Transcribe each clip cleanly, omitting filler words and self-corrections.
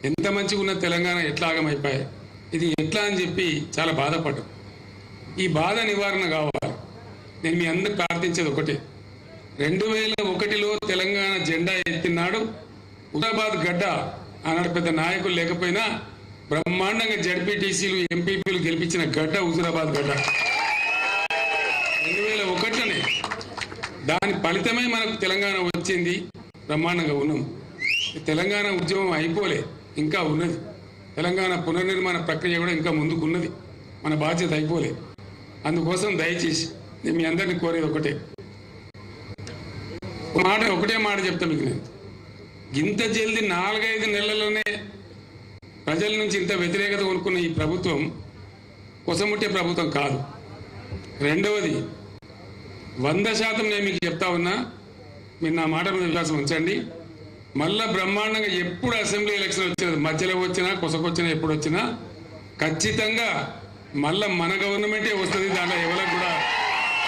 ఎంత మంచిగా ఉన్న తెలంగాణ ఎట్లా ఆగమైపోయాయి, ఇది ఎట్లా అని చెప్పి చాలా బాధపడ్డాం. ఈ బాధ నివారణ కావాలి. నేను మీ అందరూ ప్రార్థించేది ఒకటే, 2001లో తెలంగాణ జెండా ఎత్తినాడు హుజరాబాద్ గడ్డ. ఆనాడు పెద్ద నాయకులు లేకపోయినా బ్రహ్మాండంగా జడ్పీటీసీలు ఎంపీపీలు గెలిపించిన గడ్డ హుజరాబాద్ గడ్డ 2001లోనే. దాని ఫలితమే మనకు తెలంగాణ వచ్చింది. బ్రహ్మాండంగా ఉన్నాం. తెలంగాణ ఉద్యమం అయిపోలే, ఇంకా ఉన్నది. తెలంగాణ పునర్నిర్మాణ ప్రక్రియ కూడా ఇంకా ముందుకున్నది. మన బాధ్యత అయిపోలే. అందుకోసం దయచేసి నేను మీ అందరినీ కోరేది ఒకటే మాట చెప్తా మీకు. నేను ఇంత జల్దీ 4-5 నెలల్లోనే ప్రజల నుంచి ఇంత వ్యతిరేకత కొనుక్కున్న ఈ ప్రభుత్వం కొసముట్టే ప్రభుత్వం కాదు. రెండవది, 100% నేను మీకు చెప్తా ఉన్నా, మీరు నా మాట మీద విశ్వాసం ఉంచండి. మళ్ళా బ్రహ్మాండంగా ఎప్పుడు అసెంబ్లీ ఎలక్షన్ వచ్చినది, మధ్యలో వచ్చినా కొసకొచ్చినా ఎప్పుడు వచ్చినా ఖచ్చితంగా మళ్ళా మన గవర్నమెంటే వస్తుంది. దాంట్లో ఎవరికి కూడా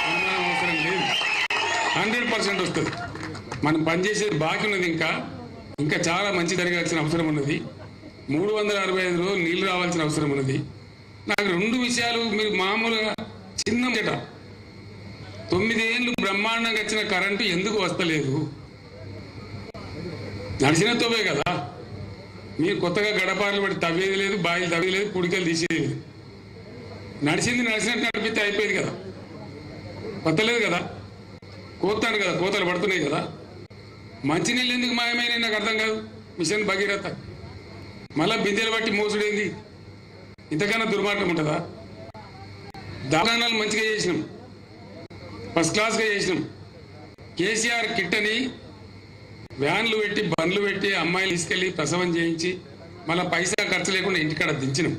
అనుమానం అవసరం లేదు. 100% వస్తుంది. మనం పనిచేసేది బాకీ ఉన్నది. ఇంకా చాలా మంచి జరగాల్సిన అవసరం ఉన్నది. 365 రోజులు నీళ్లు రావాల్సిన అవసరం ఉన్నది. నాకు 2 విషయాలు మీరు మామూలుగా చిన్న 9 ఏళ్ళు బ్రహ్మాండంగా వచ్చిన కరెంటు ఎందుకు వస్తలేదు? నడిచిన తోవే కదా. మీరు కొత్తగా గడపారలు పెట్టి తవ్వేది లేదు, బాయిలు తవ్వేది లేదు, కుడికలు తీసేది లేదు. నడిచింది నడిచినట్టు నడిపితే అయిపోయేది కదా. కొత్తలేదు కదా, కోతాను కదా, కోతలు పడుతున్నాయి కదా. మంచినీళ్ళు ఎందుకు మాయమైన నాకు అర్థం కాదు. మిషన్ భగీరథ మళ్ళా బిందెలు బట్టి మోసుడేంది? ఇంతకన్నా దుర్మార్గం ఉంటుందా? దానాలు మంచిగా చేసినాం, ఫస్ట్ క్లాస్గా చేసినాం. కేసీఆర్ కిట్ అని వ్యాన్లు పెట్టి బండ్లు పెట్టి అమ్మాయిలు తీసుకెళ్లి ప్రసవం చేయించి మళ్ళీ పైసా ఖర్చు లేకుండా ఇంటికాడ దించినాం.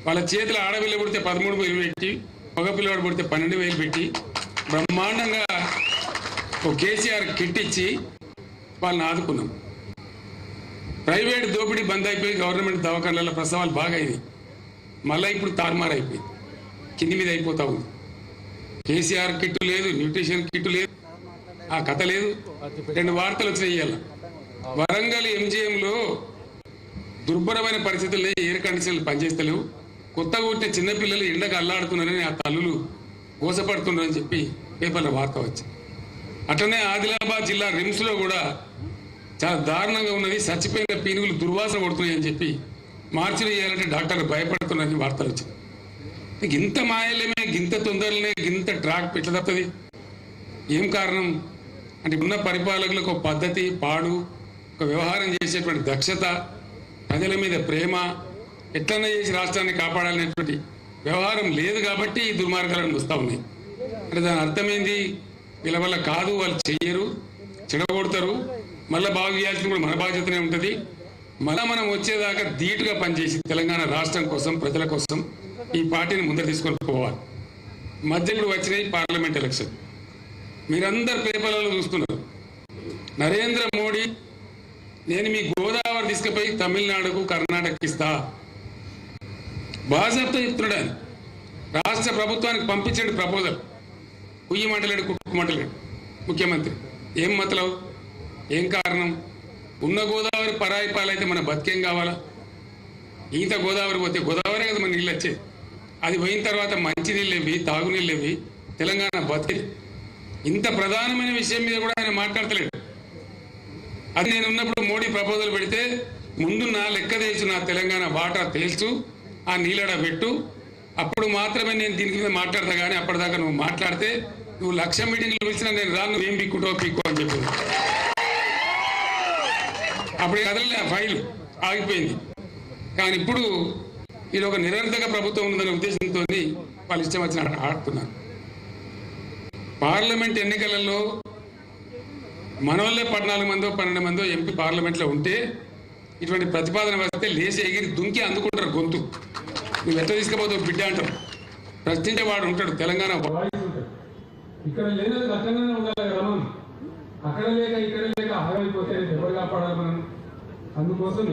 వాళ్ళ చేతులు ఆడపిల్ల పుడితే 13,000 పెట్టి, మగ పిల్లవాడు పుడితే 12,000 పెట్టి బ్రహ్మాండంగా ఒక కేసీఆర్ కిట్ ఇచ్చి వాళ్ళని ఆదుకున్నాం. ప్రైవేట్ దోపిడీ బంద్ అయిపోయి గవర్నమెంట్ దవాఖానాల ప్రసవాలు బాగా అయింది. మళ్ళీ ఇప్పుడు తారుమారు అయిపోయింది, కింది మీద అయిపోతా ఉంది. కేసీఆర్ కిట్టు లేదు, న్యూట్రిషన్ కిట్టు లేదు, ఆ కథ లేదు. 2 వార్తలు వచ్చినాయి ఇవాళ. వరంగల్ ఎంజీఎంలో దుర్భరమైన పరిస్థితుల్లో ఎయిర్ కండిషన్లు పనిచేస్తలేవు. కొత్తగా పుట్టిన చిన్నపిల్లలు ఎండకు అల్లాడుతున్నారని ఆ తల్లులు మోసపడుతున్నారని చెప్పి పేపర్లో వార్త వచ్చింది. అట్లనే ఆదిలాబాద్ జిల్లా రిమ్స్లో కూడా చాలా దారుణంగా ఉన్నది. చచ్చిపోయిన పీనుగులు దుర్వాసన కొడుతున్నాయని చెప్పి మార్చిలు చేయాలంటే డాక్టర్లు భయపడుతున్నారని వార్తలు వచ్చింది. ఇంత మాయలేమే, గింత తొందరలనే, గింత ట్రాక్ ఎట్లా తప్పుతుంది? ఏం కారణం అంటే ఉన్న పరిపాలకులకు ఒక పద్ధతి, పాడు, ఒక వ్యవహారం చేసేటువంటి దక్షత, ప్రజల మీద ప్రేమ, ఎట్లన్నా చేసి రాష్ట్రాన్ని కాపాడాలనేటువంటి వ్యవహారం లేదు. కాబట్టి ఈ దుర్మార్గాలను వస్తూ ఉన్నాయి. అంటే దాని అర్థమైంది, వీళ్ళ వల్ల కాదు, వాళ్ళు చెయ్యరు, చెడగొడతారు. మళ్ళీ బాగు చేయాల్సిన కూడా మన బాధ్యతనే ఉంటుంది. మళ్ళీ మనం వచ్చేదాకా ధీటుగా పనిచేసి తెలంగాణ రాష్ట్రం కోసం, ప్రజల కోసం ఈ పార్టీని ముందర తీసుకొని పోవాలి. మధ్య ఇప్పుడు వచ్చినాయి పార్లమెంట్ ఎలక్షన్. మీరందరు పేపర్లలో చూస్తున్నారు. నరేంద్ర మోడీ నేను మీ గోదావరి తీసుకుపోయి తమిళనాడుకు, కర్ణాటకకి ఇస్తా బాజాబ్తో చెప్తున్నాడు. ఆయన రాష్ట్ర ప్రభుత్వానికి పంపించండి ప్రపోజల్. కుయ్యి మంటలేడు, కుక్కు మంటలేడు ముఖ్యమంత్రి. ఏం మతలవు, ఏం కారణం? ఉన్న గోదావరి పరాయి పాలైతే మన బతికేం కావాలా? ఈత గోదావరి పోతే గోదావరి కదా మన నీళ్ళు వచ్చేది. అది పోయిన తర్వాత మంచి నీళ్ళేవి, తాగునీళ్ళేవి, తెలంగాణ బతికేది. ఇంత ప్రధానమైన విషయం మీద కూడా ఆయన మాట్లాడతలేడు. అది నేను ఉన్నప్పుడు మోడీ ప్రపోజల్ పెడితే ముందు నా లెక్క తెలుసు, నా తెలంగాణ వాటా తెలుసు, ఆ నీళ్ళడ పెట్టు, అప్పుడు మాత్రమే నేను దీని మీద మాట్లాడతా. కానీ అప్పటిదాకా నువ్వు మాట్లాడితే నువ్వు 1,00,000 మీటింగ్లు పిలిచినా నేను రాను, నువ్వేం పిక్కుంటావు పిక్కు అని చెప్పింది. అప్పుడు కదలలే, ఆ ఫైల్ ఆగిపోయింది. కానీ ఇప్పుడు ఇది ఒక నిరంతర ప్రభుత్వం ఉందనే ఉద్దేశంతో వాళ్ళు ఇష్టం వచ్చిన ఆడుతున్నారు. పార్లమెంట్ ఎన్నికలలో మనోళ్ళే 14 మందో 12 మందో ఎంపీ పార్లమెంట్లో ఉంటే ఇటువంటి ప్రతిపాదన వస్తే లేచి ఎగిరి దుంకి అందుకుంటారు గొంతు. నువ్వు ఎట్లా తీసుకుపోతావు బిడ్డ అంటారు. ప్రశ్నించేవాడు ఉంటాడు. తెలంగాణ ఇక్కడ లేనది అట్టంగానే ఉండాలి కదా. మనం అక్కడ లేక ఇక్కడ లేక ఆగమైపోతే ఎవరు కాపాడాలి మనం? అందుకోసం